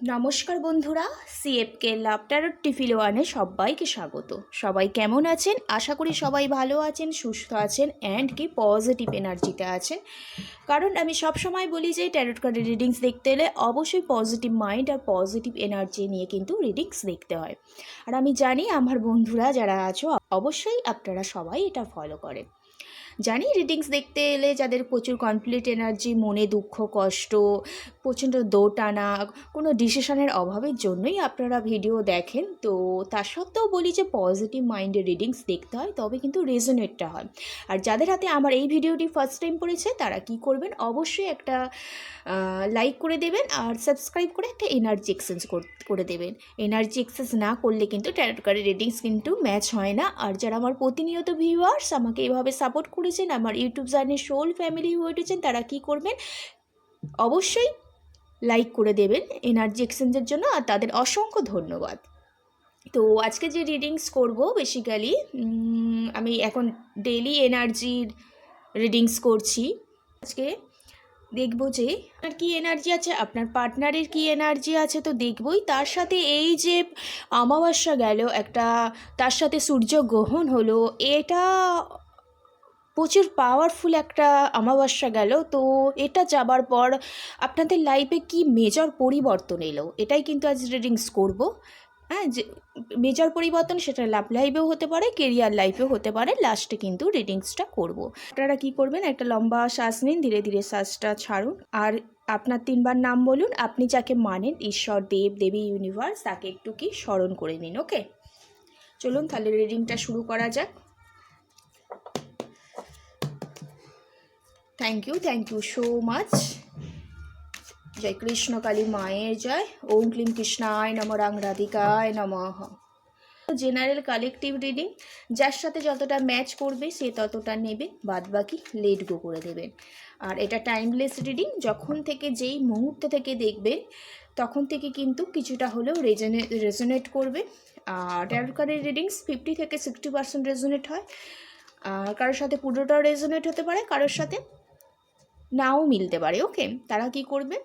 নমস্কার বন্ধুরা, সিএফকে লাভ tarot tiffin ওয়ানে সবাইকে স্বাগত। সবাই কেমন আছেন? আশা করি সবাই ভালো আছেন, সুস্থ আছেন অ্যান্ড কি পজিটিভ এনার্জিতে আছেন। কারণ আমি সবসময় বলি যে ট্যারট কার্ডের রিডিংস দেখতে এলে অবশ্যই পজিটিভ মাইন্ড আর পজিটিভ এনার্জি নিয়ে কিন্তু রিডিংস দেখতে হয়। আর আমি জানি আমার বন্ধুরা যারা আছো অবশ্যই আপনারা সবাই এটা ফলো করেন। জানি রিডিংস দেখতে এলে যাদের প্রচুর কনফ্লিক্ট এনার্জি, মনে দুঃখ কষ্ট, প্রচণ্ড দোটানা, কোনো ডিসিশনের অভাবের জন্যই আপনারা ভিডিও দেখেন। তো তার সত্ত্বেও বলি যে পজিটিভ মাইন্ডের রিডিংস দেখতে হয়, তবে কিন্তু রেজোনেটটা হয়। আর যাদের হাতে আমার এই ভিডিওটি ফার্স্ট টাইম পড়েছে তারা কি করবেন, অবশ্যই একটা লাইক করে দেবেন আর সাবস্ক্রাইব করে একটা এনার্জি এক্সচেঞ্জ করে দেবেন। এনার্জি এক্সচেঞ্জ না করলে কিন্তু ট্যারট কার্ডের রিডিংস কিন্তু ম্যাচ হয় না। আর যারা আমার প্রতিনিয়ত ভিউয়ার্স আমাকে এভাবে সাপোর্ট করেছেন, আমার ইউটিউব জার্নির সোল ফ্যামিলি হয়ে উঠেছেন, তারা কি করবেন, অবশ্যই লাইক করে দেবেন এনার্জি এক্সচেঞ্জের জন্য। আর তাদের অসংখ্য ধন্যবাদ। তো আজকে যে রিডিংস করব বেসিক্যালি আমি এখন ডেইলি এনার্জির রিডিংস করছি। আজকে দেখব যে আপনার কী এনার্জি আছে, আপনার পার্টনারের কী এনার্জি আছে, তো দেখবই। তার সাথে এই যে অমাবস্যা গেল একটা, তার সাথে সূর্য গ্রহণ হলো, এটা প্রচুর পাওয়ারফুল একটা অমাবস্যা গেল। তো এটা যাবার পর আপনাদের লাইফে কি মেজর পরিবর্তন এলো, এটাই কিন্তু আজ রিডিংস করব। হ্যাঁ, যে মেজর পরিবর্তন সেটা লাভ লাইফেও হতে পারে, কেরিয়ার লাইফেও হতে পারে। লাস্টে কিন্তু রিডিংসটা করব। আপনারা কি করবেন, একটা লম্বা শ্বাস নিন, ধীরে ধীরে শ্বাসটা ছাড়ুন আর আপনার 3বার নাম বলুন। আপনি যাকে মানেন, ঈশ্বর, দেব দেবী, ইউনিভার্স, তাকে একটু কি স্মরণ করে নিন। ওকে, চলুন তাহলে রিডিংটা শুরু করা যাক। Thank you so much. জয় কৃষ্ণ কালী মায়ের জয়। ওম ক্লিম কৃষ্ণায় নম, রাং রাধিকায় নমঃ। জেনারেল কালেকটিভ রিডিং, যার সাথে যতটা ম্যাচ করবে সে ততটা নেবে, বাদ বাকি লেট গো করে দেবেন। আর এটা টাইমলেস রিডিং, যখন থেকে যেই মুহূর্ত থেকে দেখবেন তখন থেকে কিন্তু কিছুটা হলেও রেজোনেট করবে। আর ট্যারট কার্ডের রিডিংস 50 থেকে 60% রেজোনেট হয়। আর কারোর সাথে পুরোটাও রেজোনেট হতে পারে, কারোর সাথে নাও মিলতে পারে। ওকে, তারা কি করবে,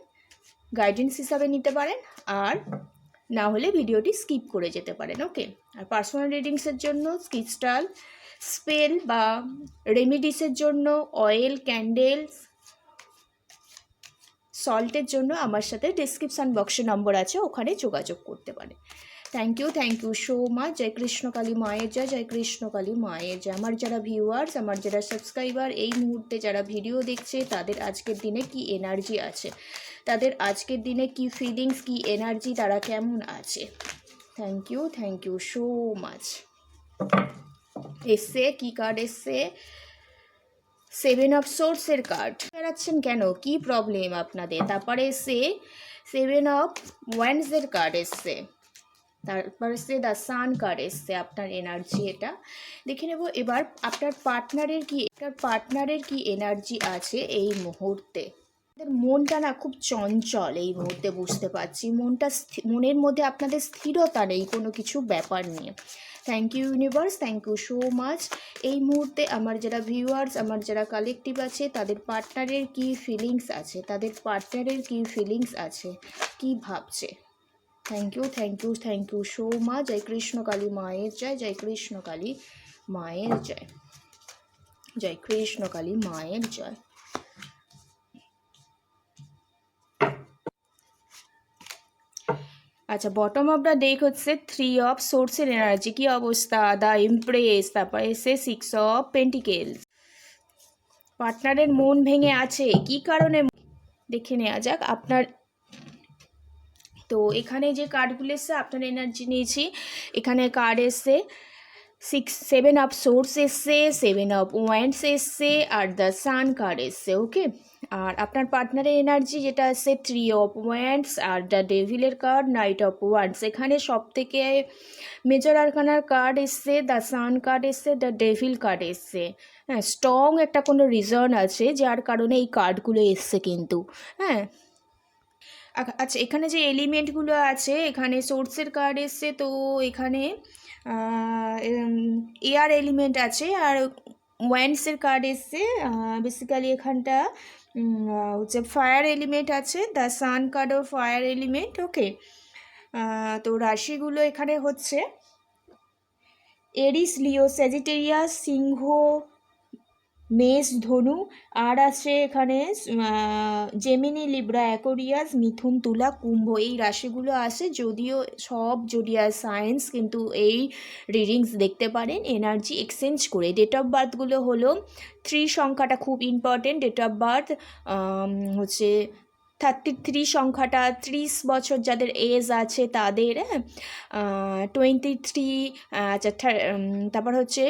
গাইডেন্স হিসাবে নিতে পারেন, আর না হলে ভিডিওটি স্কিপ করে যেতে পারেন। ওকে, আর পার্সোনাল রিডিংসের জন্য ক্রিস্টাল, স্পেল বা রেমিডিসের জন্য অয়েল, ক্যান্ডেলস, সল্টের জন্য আমার সাথে ডিসক্রিপশান বক্সে নম্বর আছে, ওখানে যোগাযোগ করতে পারেন। Thank you so much. জয় কৃষ্ণ কালী মায়ের জয়, জয় কৃষ্ণ কালী মায়ের জয়। আমার যারা ভিউয়ার্স, আমার যারা সাবস্ক্রাইবার, এই মুহূর্তে যারা ভিডিও দেখছে, তাদের আজকের দিনে কি এনার্জি আছে, তাদের আজকের দিনে কি ফিলিংস, কি এনার্জি, তারা কেমন আছে। Thank you so much. এসছে কি কার্ড এসছে, 7 অফ সোর্সের কার্ড। বেড়াচ্ছেন কেন, কি প্রবলেম আপনাদের। তারপরে এসছে 7 অফ ওয়ান্ডসের কার্ড এসছে। তারপর এসছে দ্য সান কার্ড এসছে। আপনার এনার্জি এটা দেখে নেব এবার। আপনার পার্টনারের কি এনার্জি আছে এই মুহূর্তে। মনটা না খুব চঞ্চল এই মুহূর্তে, বুঝতে পারছি। মনের মধ্যে আপনাদের স্থিরতা নেই কোনো কিছু ব্যাপার নিয়ে। Thank you universe, thank you so much. এই মুহূর্তে আমার যারা ভিউয়ার্স, আমার যারা কালেকটিভ আছে, তাদের পার্টনারের কি ফিলিংস আছে, কি ভাবছে। Thank you so much. জয় কৃষ্ণ কালী মায়ের জয়, জয় কৃষ্ণ কালী মায়ের জয়, জয় কৃষ্ণ কালী মায়ের জয়। আচ্ছা, বটম অফ দ্য ডেক হচ্ছে 3 অফ সোর্সের এনার্জি, কি অবস্থা, দ্য ইমপ্রেস। তারপরে এসে 6 অফ পেন্টিকেলস। পার্টনারের মন ভেঙে আছে, কি কারণে দেখে নেওয়া যাক আপনার। তো এখানে যে কার্ডগুলো এসছে, আপনার এনার্জি নিয়েছি। এখানে কার্ড এসছে 7 অফ সোর্স এসছে, 7 অফ ওয়ান্ডস এসছে, আর দ্য সান কার্ড এসছে। ওকে, আর আপনার পার্টনারের এনার্জি যেটা আছে 3 অফ ওয়ান্ডস আর দ্য ডেভিলের কার্ড, নাইট অফ ওয়ান্ডস। এখানে সব থেকে মেজর আরকানার কার্ড এসছে, দ্য সান কার্ড এসছে, দ্য ডেভিল কার্ড এসছে। হ্যাঁ, স্ট্রং একটা কোনো রিজন আছে যার কারণে এই কার্ডগুলো এসছে কিন্তু। হ্যাঁ, আচ্ছা, এখানে যে এলিমেন্টগুলো আছে, এখানে সোর্সের কার্ড এসছে, তো এখানে এয়ার এলিমেন্ট আছে, আর ওয়ান্ডসের কার্ড এসছে। বেসিক্যালি এখানটা হচ্ছে ফায়ার এলিমেন্ট আছে, দ্য সান কার্ডও ফায়ার এলিমেন্ট। ওকে, তো রাশিগুলো এখানে হচ্ছে এরিস, লিও, স্যাজিটেরিয়াস, সিংহ, মেষ, ধনু, আর আছে এখানে জেমিনি, লিব্রা, অ্যাকোরিয়াস, মিথুন, তুলা, কুম্ভ। এই রাশিগুলো আছে। যদিও সব জোডিয়াক সায়েন্স কিন্তু এই রিডিংস দেখতে পারেন এনার্জি এক্সচেঞ্জ করে। ডেট অফ বার্থগুলো হলো 3 সংখ্যাটা খুব ইম্পর্টেন্ট। ডেট অফ বার্থ হচ্ছে 33 সংখ্যাটা 30 বছর যাদের এজ আছে তাদের, 23, আচ্ছা তারপর হচ্ছে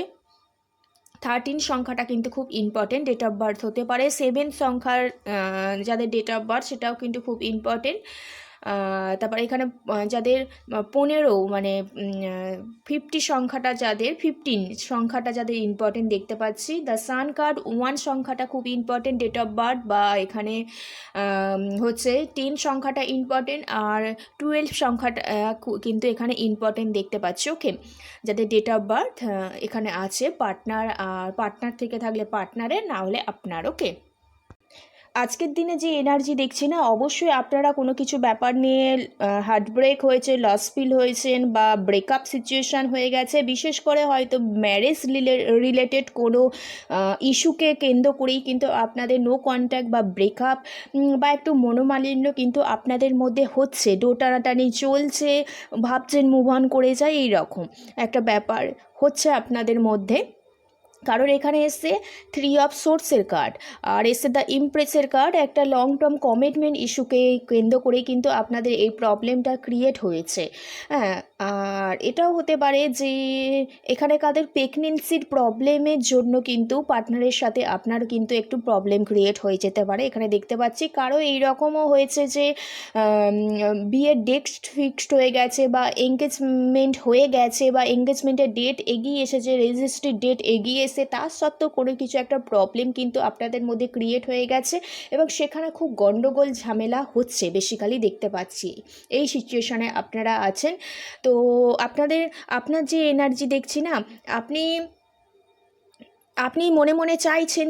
13 সংখ্যাটা কিন্তু খুব ইম্পর্টেন্ট ডেট অফ বার্থ হতে পারে। 7 সংখ্যার যাদের ডেট অফ বার্থ সেটাও কিন্তু খুব ইম্পর্টেন্ট। তারপরে এখানে যাদের 15 মানে 50 সংখ্যাটা যাদের 15 সংখ্যাটা যাদের ইম্পর্টেন্ট দেখতে পাচ্ছি। দ্য সান কার্ড 1 সংখ্যাটা খুব ইম্পর্টেন্ট ডেট অফ বার্থ, বা এখানে হচ্ছে 10 সংখ্যাটা ইম্পর্টেন্ট, আর 12 সংখ্যাটা কিন্তু এখানে ইম্পর্টেন্ট দেখতে পাচ্ছি। ওকে, যাদের ডেট অফ বার্থ এখানে আছে পার্টনার, আর পার্টনার থেকে থাকলে পার্টনারের, না হলে আপনার। ওকে, আজকের দিনে যে এনার্জি দেখছি না, অবশ্যই আপনারা কোনো কিছু ব্যাপার নিয়ে হার্ট ব্রেক হয়েছে, লস ফিল হয়েছেন, বা ব্রেকআপ সিচুয়েশান হয়ে গেছে। বিশেষ করে হয়তো ম্যারেজ রিলেটেড কোনো ইস্যুকে কেন্দ্র করেই কিন্তু আপনাদের নো কন্ট্যাক্ট বা ব্রেকআপ বা একটু মনোমালিন্য কিন্তু আপনাদের মধ্যে হচ্ছে। টানাটানি চলছে, ভাবছেন মুভ অন করে যায়, এই রকম একটা ব্যাপার হচ্ছে আপনাদের মধ্যে। কারণ এখানে এসছে 3 অফ সোর্সের কার্ড, আর এসছে দ্য ইমপ্রেসের কার্ড। একটা লং টার্ম কমিটমেন্ট ইস্যুকে কেন্দ্র করেই কিন্তু আপনাদের এই প্রবলেমটা ক্রিয়েট হয়েছে। হ্যাঁ, আর এটাও হতে পারে যে এখানে কাদের প্রেগনেন্সির প্রবলেমের জন্য কিন্তু পার্টনারের সাথে আপনার কিন্তু একটু প্রবলেম ক্রিয়েট হয়ে যেতে পারে। এখানে দেখতে পাচ্ছি কারো এইরকমও হয়েছে যে বিয়ের ডেট ফিক্সড হয়ে গেছে, বা এঙ্গেজমেন্ট হয়ে গেছে, বা এঙ্গেজমেন্টের ডেট এগিয়ে এসেছে, রেজিস্ট্রির ডেট এগিয়ে এসে, তার সত্ত্বেও কোনো কিছু একটা প্রবলেম কিন্তু আপনাদের মধ্যে ক্রিয়েট হয়ে গেছে, এবং সেখানে খুব গণ্ডগোল ঝামেলা হচ্ছে বেসিক্যালি দেখতে পাচ্ছি। এই সিচুয়েশানে আপনারা আছেন। তো আপনার যে এনার্জি দেখছি না, আপনি মনে মনে চাইছেন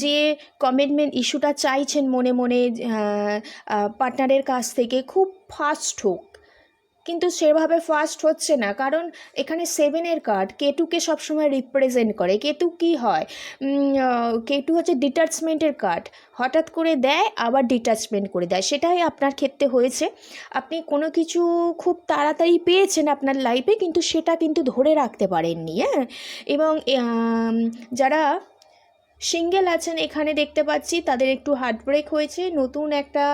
যে কমিটমেন্ট ইস্যুটা চাইছেন মনে মনে পার্টনারের কাছ থেকে খুব ফাস্ট হোক, কিন্তু সেভাবে ফাস্ট হচ্ছে না। কারণ এখানে 7-এর কার্ড কেতুকে সবসময় রিপ্রেজেন্ট করে। কেতু কি হয়, কেতু হচ্ছে ডিটাচমেন্টের কার্ড। হঠাৎ করে দেয়, আবার ডিটাচমেন্ট করে দেয়। সেটাই আপনার ক্ষেত্রে হয়েছে। আপনি কোনো কিছু খুব তাড়াতাড়ি পেয়েছেন আপনার লাইফে, কিন্তু সেটা কিন্তু ধরে রাখতে পারেননি। হ্যাঁ, এবং যারা সিঙ্গেল আছেন এখানে দেখতে পাচ্ছি তাদের একটু হার্ট ব্রেক হয়েছে। নতুন একটা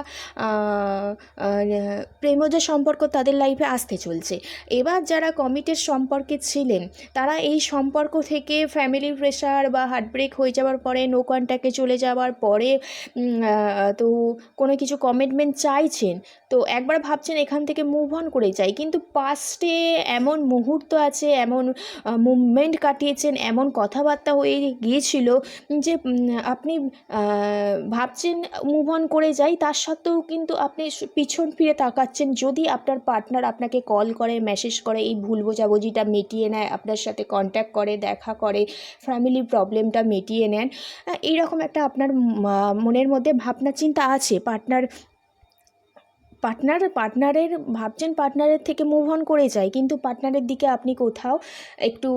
প্রেমজ সম্পর্ক তাদের লাইফে আসতে চলছে। এবার যারা কমিটেড সম্পর্কে ছিলেন, তারা এই সম্পর্ক থেকে ফ্যামিলি প্রেশার বা হার্ট ব্রেক হয়ে যাওয়ার পরে, নো কন্ট্যাক্টে চলে যাওয়ার পরে তো কোনো কিছু কমিটমেন্ট চাইছেন, তো একবার ভাবছেন এখান থেকে মুভ অন করে যাই, কিন্তু পাস্টে এমন মুহূর্ত আছে, এমন মুভমেন্ট কাটিয়েছেন, এমন কথাবার্তা হয়ে গিয়েছিল যে আপনি ভাবছেন মুভ অন করে যাই, তার সত্ত্বেও কিন্তু আপনি পিছন ফিরে তাকাচ্ছেন। যদি আপনার পার্টনার আপনাকে কল করে, মেসেজ করে, এই ভুল বোঝাবুঝিটা মিটিয়ে নেয়, আপনার সাথে কন্ট্যাক্ট করে, দেখা করে, ফ্যামিলি প্রবলেমটা মিটিয়ে নেন, এইরকম একটা আপনার মনের মধ্যে ভাবনা চিন্তা আছে। পার্টনারের ভাবছেন পার্টনারের থেকে মুভ অন করে যায়, কিন্তু পার্টনারের দিকে আপনি কোথাও একটু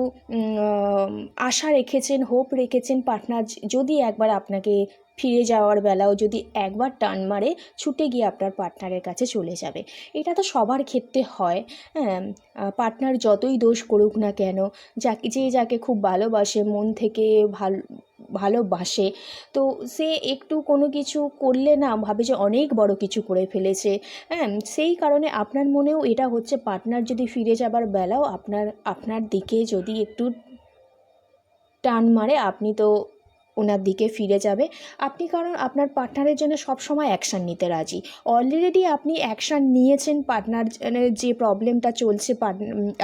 আশা রেখেছেন, হোপ রেখেছেন। পার্টনার যদি একবার আপনাকে ফিরে যাওয়ার বেলাও যদি একবার টার্ন মারে, ছুটে গিয়ে আপনার পার্টনারের কাছে চলে যাবে। এটা তো সবার ক্ষেত্রে হয়। হ্যাঁ, পার্টনার যতই দোষ করুক না কেন, যাকে খুব ভালোবাসে, মন থেকে ভালোবাসে, তো সে একটু কোনো কিছু করলে না ভাবে যে অনেক বড় কিছু করে ফেলেছে। হ্যাঁ, সেই কারণে আপনার মনেও এটা হচ্ছে, পার্টনার যদি ফিরে যাবার বেলাও আপনার দিকে যদি একটু টান মারে, আপনি তো ওনার দিকে ফিরে যাবে। কারণ আপনার পার্টনারের জন্য সবসময় অ্যাকশান নিতে রাজি। অলরেডি আপনি অ্যাকশান নিয়েছেন পার্টনার যে প্রবলেমটা চলছে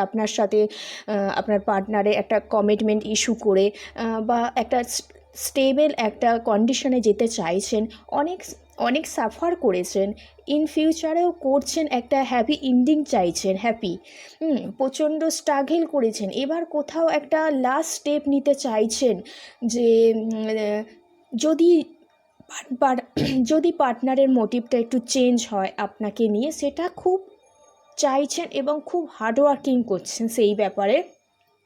আপনার সাথে, আপনার পার্টনারে একটা কমিটমেন্ট ইস্যু করে, বা একটা স্টেবল একটা কন্ডিশনে যেতে চাইছেন। অনেক সাফার করেছেন, ইন ফিউচারেও করছেন, একটা হ্যাপি এন্ডিং চাইছেন, প্রচণ্ড স্ট্রাগল করেছেন। এবার কোথাও একটা লাস্ট স্টেপ নিতে চাইছেন, যে যদি যদি পার্টনারের মোটিভটা একটু চেঞ্জ হয় আপনাকে নিয়ে, সেটা খুব চাইছেন এবং খুব হার্ডওয়ার্কিং করছেন সেই ব্যাপারে।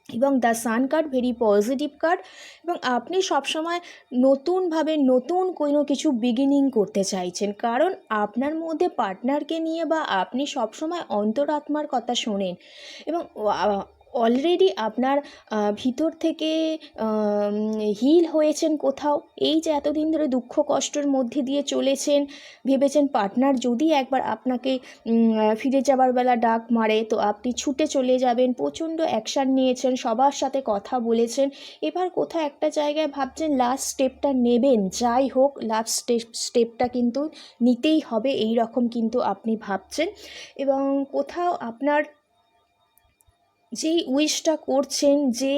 এবং the sun card very positive card, এবং আপনি সবসময় নতুনভাবে নতুন কোনো কিছু বিগিনিং করতে চাইছেন, কারণ আপনার মধ্যে পার্টনারকে নিয়ে বা আপনি সবসময় অন্তরাত্মার কথা শোনেন এবং অলরেডি আপনার ভিতর থেকে হিল হয়েছেন কোথাও। এই যে এতদিন ধরে দুঃখ কষ্টের মধ্যে দিয়ে চলেছেন, ভেবেছেন পার্টনার যদি একবার আপনাকে ফিরে যাবার বেলা ডাক মারে তো আপনি ছুটে চলে যাবেন, প্রচণ্ড অ্যাকশান নিয়েছেন, সবার সাথে কথা বলেছেন। এবার কোথাও একটা জায়গায় ভাবছেন লাস্ট স্টেপটা নেবেন, যাই হোক লাস্ট স্টেপটা কিন্তু নিতেই হবে, এই রকম কিন্তু আপনি ভাবছেন। এবং কোথাও আপনার যেই উইশটা করছেন, যে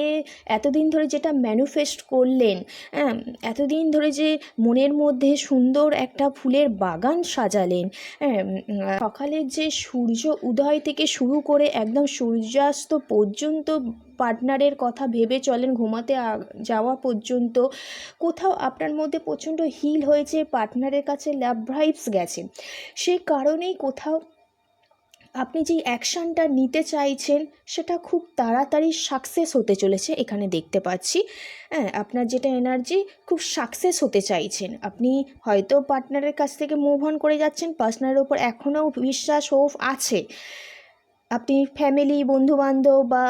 এতদিন ধরে যেটা ম্যানিফেস্ট করলেন, হ্যাঁ, এতদিন ধরে যে মনের মধ্যে সুন্দর একটা ফুলের বাগান সাজালেন, হ্যাঁ, সকালের যে সূর্য উদয় থেকে শুরু করে একদম সূর্যাস্ত পর্যন্ত পার্টনারের কথা ভেবে চলেন ঘুমাতে যাওয়া পর্যন্ত, কোথাও আপনার মধ্যে প্রচণ্ড হিল হয়েছে, পার্টনারের কাছে লাভ ভাইবস গেছে। সেই কারণেই কোথাও আপনি যেই অ্যাকশানটা নিতে চাইছেন সেটা খুব তাড়াতাড়ি সাকসেস হতে চলেছে এখানে দেখতে পাচ্ছি। হ্যাঁ, আপনার যেটা এনার্জি খুব সাকসেস হতে চাইছেন, আপনি হয়তো পার্টনারের কাছ থেকে মুভ অন করে যাচ্ছেন, পার্টনারের ওপর এখনও বিশ্বাস হোপ আছে, আপনি ফ্যামিলি বন্ধুবান্ধব বা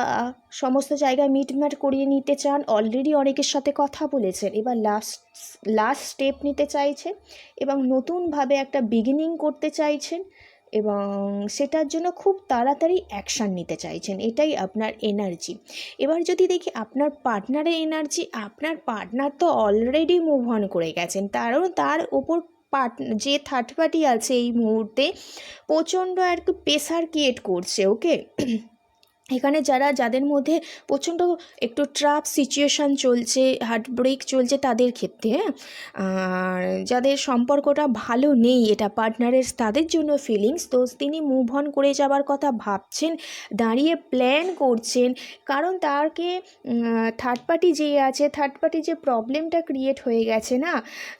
সমস্ত জায়গায় মিটমাট করিয়ে নিতে চান, অলরেডি অনেকের সাথে কথা বলেছেন, এবার লাস্ট স্টেপ নিতে চাইছেন এবং নতুনভাবে একটা বিগিনিং করতে চাইছেন এবং সেটার জন্য খুব তাড়াতাড়ি অ্যাকশান নিতে চাইছেন, এটাই আপনার এনার্জি। এবার যদি দেখি আপনার পার্টনারের এনার্জি, আপনার পার্টনার তো অলরেডি মুভ অন করে গেছেন, কারণ তার ওপর যে থার্ড পার্টি আছে এই মুহূর্তে প্রচণ্ড আর কি প্রেসার ক্রিয়েট করছে। ওকে, এখানে যাদের মধ্যে প্রচণ্ড একটু ট্রাফ সিচুয়েশান চলছে, হার্ট ব্রেক চলছে তাদের ক্ষেত্রে, হ্যাঁ, আর যাদের সম্পর্কটা ভালো নেই এটা পার্টনারের, তাদের জন্য ফিলিংস, তো তিনি মুভ অন করে যাবার কথা ভাবছেন, দাঁড়িয়ে প্ল্যান করছেন, কারণ তারকে থার্ড পার্টি যে আছে, থার্ড পার্টি যে প্রবলেমটা ক্রিয়েট হয়ে গেছে না,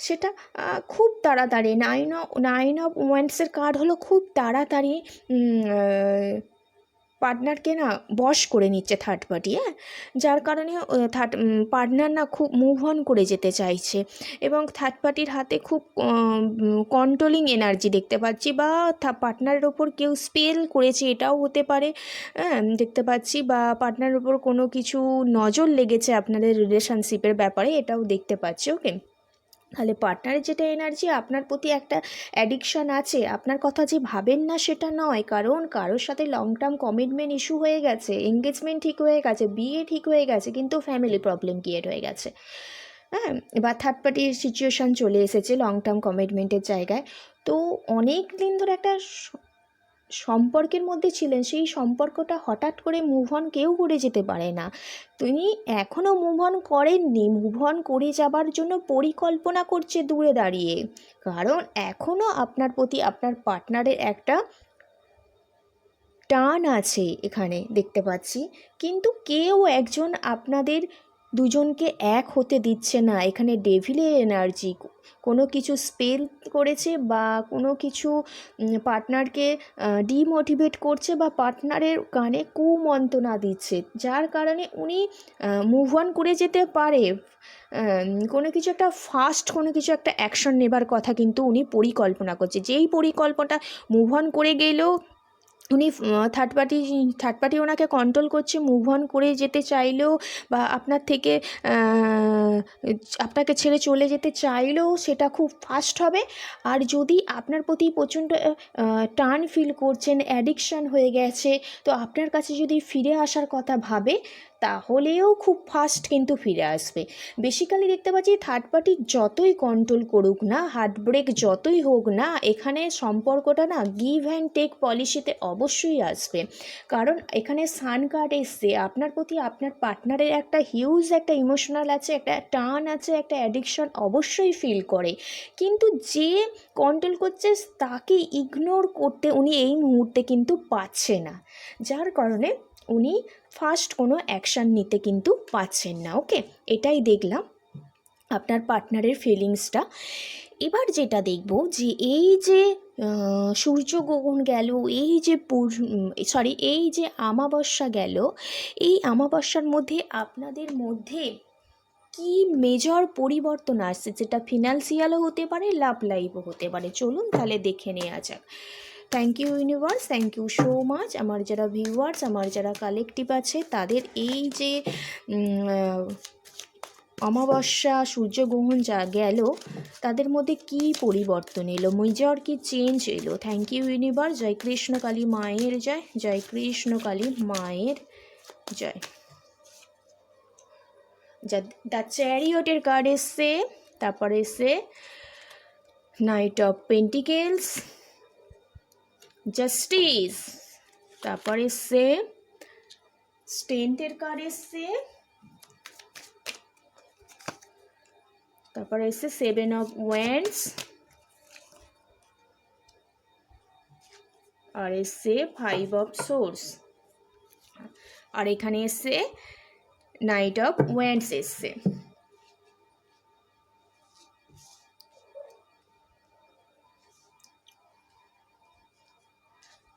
সেটা খুব তাড়াতাড়ি নাইন অফ ওয়ান্ডসের কার্ড হলো, খুব তাড়াতাড়ি পার্টনারকে না বশ করে নিচ্ছে থার্ড পার্টি, হ্যাঁ, যার কারণে পার্টনার না খুব মুভ অন করে যেতে চাইছে এবং থার্ড পার্টির হাতে খুব কন্ট্রোলিং এনার্জি দেখতে পাচ্ছি, বা পার্টনারের ওপর কেউ স্পেল করেছে এটাও হতে পারে, হ্যাঁ, দেখতে পাচ্ছি, বা পার্টনারের ওপর কোনো কিছু নজর লেগেছে আপনাদের রিলেশনশিপের ব্যাপারে, এটাও দেখতে পাচ্ছি। ওকে, তাহলে পার্টনারের যেটা এনার্জি, আপনার প্রতি একটা অ্যাডিকশান আছে, আপনার কথা যে ভাবেন না সেটা নয়, কারণ কারোর সাথে লং টার্ম কমিটমেন্ট ইস্যু হয়ে গেছে, এঙ্গেজমেন্ট ঠিক হয়ে গেছে, বিয়ে ঠিক হয়ে গেছে, কিন্তু ফ্যামিলি প্রবলেম ক্রিয়েট হয়ে গেছে, হ্যাঁ, বা থার্ড পার্টির সিচুয়েশান চলে এসেছে লং টার্ম কমিটমেন্টের জায়গায়। তো অনেক দিন ধরে একটা সম্পর্কের মধ্যে ছিলেন, সেই সম্পর্কটা হঠাৎ করে মুভ অন কেউ করে যেতে পারে না, তিনি এখনও মুভ অন করেননি, মুভ অন করে যাবার জন্য পরিকল্পনা করছে দূরে দাঁড়িয়ে, কারণ এখনও আপনার প্রতি আপনার পার্টনারের একটা টান আছে এখানে দেখতে পাচ্ছি, কিন্তু কেউ একজন আপনাদের দুজনকে এক হতে দিচ্ছে না। এখানে ডেভিলের এনার্জি, কোনো কিছু স্পেল করেছে বা কোনো কিছু পার্টনারকে ডিমোটিভেট করছে বা পার্টনারের কানে কুমন্ত্রণা দিচ্ছে, যার কারণে উনি মুভ অন করে যেতে পারে, কোনো কিছু একটা ফাস্ট কোনো কিছু একটা অ্যাকশন নেবার কথা কিন্তু উনি পরিকল্পনা করছে, যেই পরিকল্পনা মুভ অন করে গেলেও উনি থার্ড পার্টি ওনাকে কন্ট্রোল করছে, মুভ অন করে যেতে চাইলেও বা আপনাকে ছেড়ে চলে যেতে চাইলেও সেটা খুব ফাস্ট হবে। আর যদি আপনার প্রতি প্রচণ্ড টান ফিল করছেন, অ্যাডিকশান হয়ে গেছে, তো আপনার কাছে যদি ফিরে আসার কথা ভাবে তাহলেও খুব ফাস্ট কিন্তু ফিরে আসবে। বেসিক্যালি দেখতে পাচ্ছি থার্ড পার্টি যতই কন্ট্রোল করুক না, হার্ট ব্রেক যতই হোক না, এখানে সম্পর্কটা না গিভ অ্যান্ড টেক পলিসিতে অবশ্যই আসবে, কারণ এখানে সান কার্ড এসছে, আপনার প্রতি আপনার পার্টনারের একটা হিউজ একটা ইমোশনাল আছে, একটা টান আছে, একটা অ্যাডিকশন অবশ্যই ফিল করে, কিন্তু যে কন্ট্রোল করছে তাকে ইগনোর করতে উনি এই মুহূর্তে কিন্তু পারছে না, যার কারণে উনি ফার্স্ট কোনো অ্যাকশান নিতে কিন্তু পারছেন না। ওকে, এটাই দেখলাম। আপনার পার্টনারের ফিলিংসটা। এবার যেটা দেখব যে এই যে সূর্যগ্রহণ গেল, এই যে এই যে আমাবস্যা গেল, এই আমাবস্যার মধ্যে আপনাদের মধ্যে কি মেজর পরিবর্তন আসছে, যেটা ফিনান্সিয়ালও হতে পারে, লাভ লাইফও হতে পারে। চলুন তাহলে দেখে নেওয়া যাক। Thank you universe, thank you so much. আমার যারা ভিউয়ার্স, আমার যারা কালেকটিভ আছে, তাদের এই যে অমাবস্যা সূর্যগ্রহণ যা গেল, তাদের মধ্যে কি পরিবর্তন এলো, মেজর কি চেঞ্জ এলো। Thank you universe. জয় কৃষ্ণ কালী মায়ের জয়, জয় কৃষ্ণ কালী মায়ের জয়। দ্য চ্যারিয়টের কার্ড এসছে, তারপরে এসছে নাইট অফ পেন্টিকেলস, জাস্টিস, তারপরে এসছে স্ট্রেন্থের কার্ড এসছে, তারপরে এসছে 7 অফ ওয়ান্ডস, আর এসছে 5 অফ সোর্স, আর এখানে এসছে নাইট অফ ওয়ান্ডস এসছে।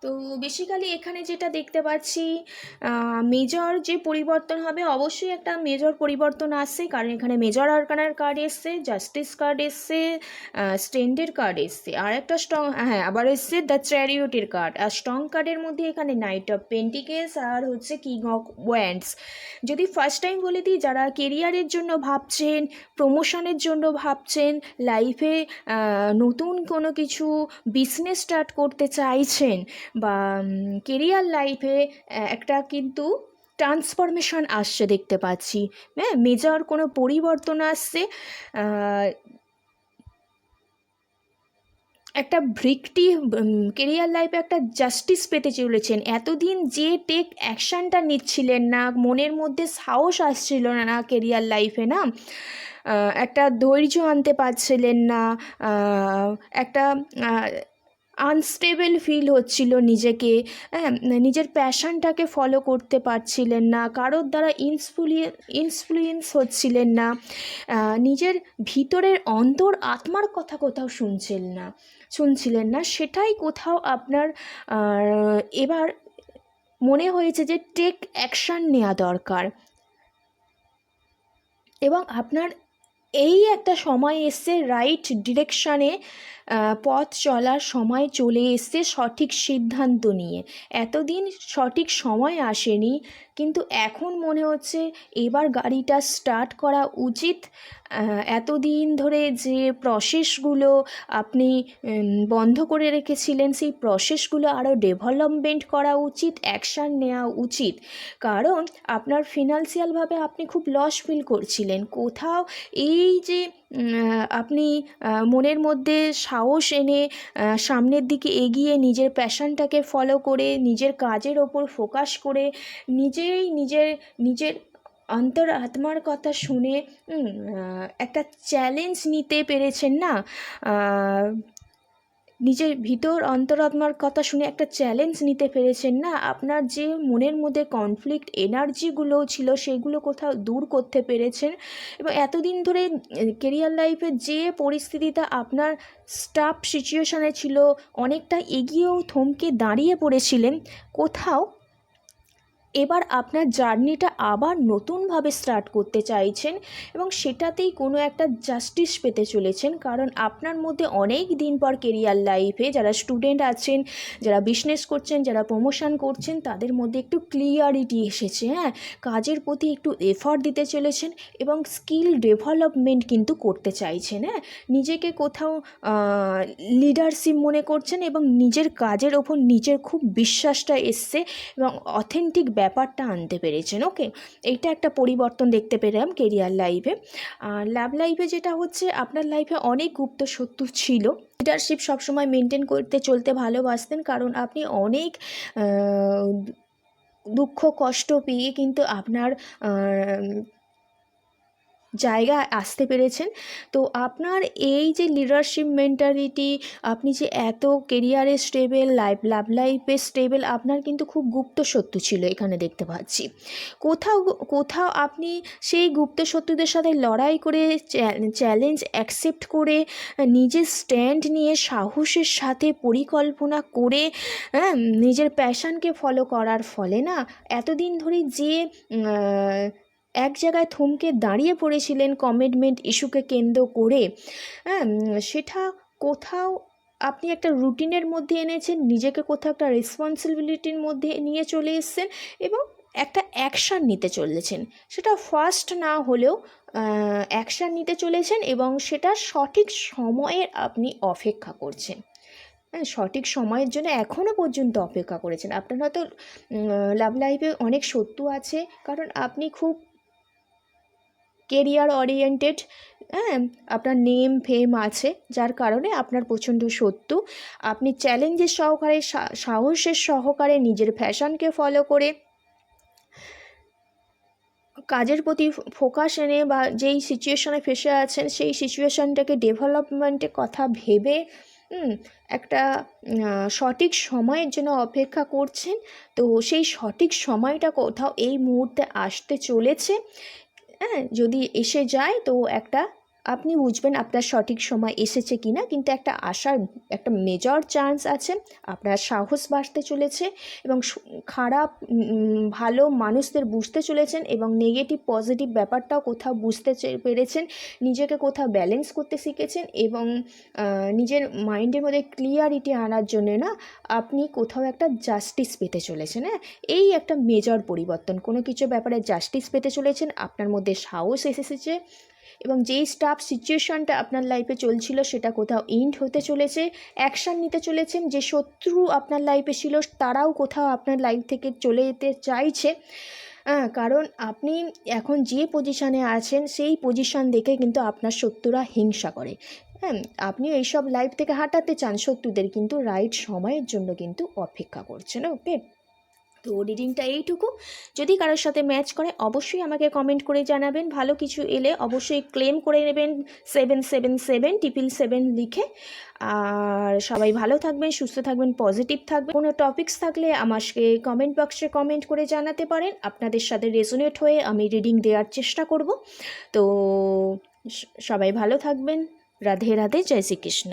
তো বেসিক্যালি এখানে যেটা দেখতে পাচ্ছি, মেজর যে পরিবর্তন হবে, অবশ্যই একটা মেজর পরিবর্তন আসছে, কারণ এখানে মেজর আরকানার কার্ড এসছে, জাস্টিস কার্ড এসছে, স্ট্রেন্থের কার্ড এসছে, আর একটা স্ট্রং, হ্যাঁ আবার এসছে দ্য চ্যারিয়টের কার্ড। আর স্ট্রং কার্ডের মধ্যে এখানে নাইট অফ পেন্টিকেলস আর হচ্ছে কিং অফ ওয়ান্ডস। যদি ফার্স্ট টাইম বলে দিই, যারা কেরিয়ারের জন্য ভাবছেন, প্রমোশনের জন্য ভাবছেন, লাইফে নতুন কোনো কিছু বিজনেস স্টার্ট করতে চাইছেন, বা কেরিয়ার লাইফে একটা কিন্তু ট্রান্সফরমেশন আসছে দেখতে পাচ্ছি, হ্যাঁ মেজর কোনো পরিবর্তন আসছে, একটা ভিক্টি কেরিয়ার লাইফে একটা জাস্টিস পেতে চলেছেন। এতদিন যে টেক অ্যাকশানটা নিচ্ছিলেন না, মনের মধ্যে সাহস আসছিল না কেরিয়ার লাইফে, না একটা ধৈর্য আনতে পারছিলেন না, একটা আনস্টেবল ফিল হচ্ছিল নিজেকে, হ্যাঁ নিজের প্যাশনটাকে ফলো করতে পারছিলেন না, কারোর দ্বারা ইনফ্লুয়েন্স হচ্ছিলেন না, নিজের ভিতরের অন্তর আত্মার কথা কোথাও শুনছিলেন না, সেটাই কোথাও আপনার এবার মনে হয়েছে যে টেক অ্যাকশান নেওয়া দরকার। এবং আপনার এই একটা সময় এসছে রাইট ডিরেকশানে পথ চলার সময় চলে এসছে, সঠিক সিদ্ধান্ত নিয়ে। এতদিন সঠিক সময় আসেনি, কিন্তু এখন মনে হচ্ছে এবার গাড়িটা স্টার্ট করা উচিত। এতদিন ধরে যে প্রসেসগুলো আপনি বন্ধ করে রেখেছিলেন, সেই প্রসেসগুলো আরও ডেভেলপমেন্ট করা উচিত, অ্যাকশান নেওয়া উচিত। কারণ আপনার ফিনান্সিয়ালভাবে আপনি খুব লস ফিল করছিলেন। কোথাও এই যে আপনি মনের মধ্যে সাহস এনে সামনের দিকে এগিয়ে নিজের প্যাশনটাকে ফলো করে, নিজের কাজের ওপর ফোকাস করে, নিজের অন্তর আত্মার কথা শুনে একটা চ্যালেঞ্জ নিতে পেরেছেন না, নিজের ভিতর অন্তরাত্মার কথা শুনে একটা চ্যালেঞ্জ নিতে পেরেছেন না, আপনার যে মনের মধ্যে কনফ্লিক্ট এনার্জিগুলো ছিল সেগুলো কোথাও দূর করতে পেরেছেন। এবং এতদিন ধরে কেরিয়ার লাইফে যে পরিস্থিতিটা আপনার স্টাফ সিচুয়েশানে ছিল, অনেকটা এগিয়েও থমকে দাঁড়িয়ে পড়েছিলেন, কোথাও এবার আপনার জার্নিটা আবার নতুনভাবে স্টার্ট করতে চাইছেন, এবং সেটাতেই কোনো একটা জাস্টিস পেতে চলেছেন। কারণ আপনার মধ্যে অনেক দিন পর কেরিয়ার লাইফে যারা স্টুডেন্ট আছেন, যারা বিজনেস করছেন, যারা প্রমোশন করছেন, তাদের মধ্যে একটু ক্লিয়ারিটি এসেছে, হ্যাঁ কাজের প্রতি একটু এফর্ট দিতে চলেছেন, এবং স্কিল ডেভেলপমেন্ট কিন্তু করতে চাইছেন, হ্যাঁ নিজেকে কোথাও লিডারশিপ মনে করছেন, এবং নিজের কাজের ওপর নিজের খুব বিশ্বাসটা এসছে, এবং অথেন্টিক ব্যাপারটা আনতে পেরেছেন। ওকে, এইটা একটা পরিবর্তন দেখতে পেলাম কেরিয়ার লাইফে। আর লাভ লাইফে যেটা হচ্ছে, আপনার লাইফে অনেক গুপ্ত শত্রু ছিল। লিডারশিপ সবসময় মেনটেন করতে চলতে ভালোবাসতেন, কারণ আপনি অনেক দুঃখ কষ্ট পেয়ে কিন্তু আপনার জায়গায় আসতে পেরেছেন। তো আপনার এই যে লিডারশিপ মেন্টালিটি, আপনি যে এত কেরিয়ারে স্টেবল, লাভ লাইফে স্টেবল, আপনার কিন্তু খুব গুপ্ত শত্রু ছিল এখানে দেখতে পাচ্ছি। কোথাও কোথাও আপনি সেই গুপ্ত শত্রুদের সাথে লড়াই করে, চ্যালেঞ্জ অ্যাকসেপ্ট করে, নিজের স্ট্যান্ড নিয়ে সাহসের সাথে পরিকল্পনা করে, হ্যাঁ, নিজের প্যাশনকে ফলো করার ফলে না এতদিন ধরে যে এক জায়গায় থমকে দাঁড়িয়ে পড়েছিলেন কমিটমেন্ট ইস্যুকে কেন্দ্র করে, হ্যাঁ, সেটা কোথাও আপনি একটা রুটিনের মধ্যে এনেছেন, নিজেকে কোথাও একটা রেসপন্সিবিলিটির মধ্যে নিয়ে চলে এসেছেন এবং একটা অ্যাকশান নিতে চলেছেন। সেটা ফার্স্ট না হলেও অ্যাকশান নিতে চলেছেন এবং সেটা সঠিক সময়ের আপনি অপেক্ষা করছেন। হ্যাঁ, সঠিক সময়ের জন্য এখনও পর্যন্ত অপেক্ষা করেছেন। আপনার হয়তো লাভ লাইফে অনেক শত্রু আছে, কারণ আপনি খুব কেরিয়ার ওরিয়েন্টেড, হ্যাঁ, আপনার নেম ফেম আছে, যার কারণে আপনার প্রচণ্ড শত্রু। আপনি চ্যালেঞ্জের সহকারে, সাহসের সহকারে নিজের ফ্যাশনকে ফলো করে কাজের প্রতি ফোকাস এনে বা যেই সিচুয়েশনে ফেসে আছেন সেই সিচুয়েশনটাকে ডেভেলপমেন্টের কথা ভেবে একটা সঠিক সময়ের জন্য অপেক্ষা করছেন। তো সেই সঠিক সময়টা কোথাও এই মুহূর্তে আসতে চলেছে। হ্যাঁ, যদি এসে যায় তো একটা আপনি বুঝবেন আপনার সঠিক সময় এসেছে কি না, কিন্তু একটা আসার একটা মেজর চান্স আছে। আপনার সাহস বাড়তে চলেছে এবং খারাপ ভালো মানুষদের বুঝতে চলেছেন এবং নেগেটিভ পজিটিভ ব্যাপারটাও কোথাও বুঝতে পেরেছেন, নিজেকে কোথাও ব্যালেন্স করতে শিখেছেন এবং নিজের মাইন্ডের মধ্যে ক্লিয়ারিটি আনার জন্য না আপনি কোথাও একটা জাস্টিস পেতে চলেছেন। হ্যাঁ, এই একটা মেজর পরিবর্তন, কোনো কিছু ব্যাপারে জাস্টিস পেতে চলেছেন, আপনার মধ্যে সাহস এসেছে এবং যেই স্টাফ সিচুয়েশনটা আপনার লাইফে চলছিল সেটা কোথাও এন্ড হতে চলেছে। অ্যাকশান নিতে চলেছেন, যে শত্রু আপনার লাইফে ছিল তারাও কোথাও আপনার লাইফ থেকে চলে যেতে চাইছে, কারণ আপনি এখন যে পজিশানে আছেন সেই পজিশান দেখে কিন্তু আপনার শত্রুরা হিংসা করে। হ্যাঁ, আপনি এইসব লাইফ থেকে হাঁটাতে চান শত্রুদের, কিন্তু রাইট সময়ের জন্য কিন্তু অপেক্ষা করছেন। ওকে, তো রিডিংটা এইটুকু। যদি কারোর সাথে ম্যাচ করে অবশ্যই আমাকে কমেন্ট করে জানাবেন। ভালো কিছু এলে অবশ্যই ক্লেম করে নেবেন 777 লিখে। আর সবাই ভালো থাকবেন, সুস্থ থাকবেন, পজিটিভ থাকবেন। কোনো টপিকস থাকলে আমাকে কমেন্ট বক্সে কমেন্ট করে জানাতে পারেন। আপনাদের সাথে রেজোনেট হয়ে আমি রিডিং দেওয়ার চেষ্টা করব। তো সবাই ভালো থাকবেন। রাধে রাধে, জয় শ্রীকৃষ্ণ।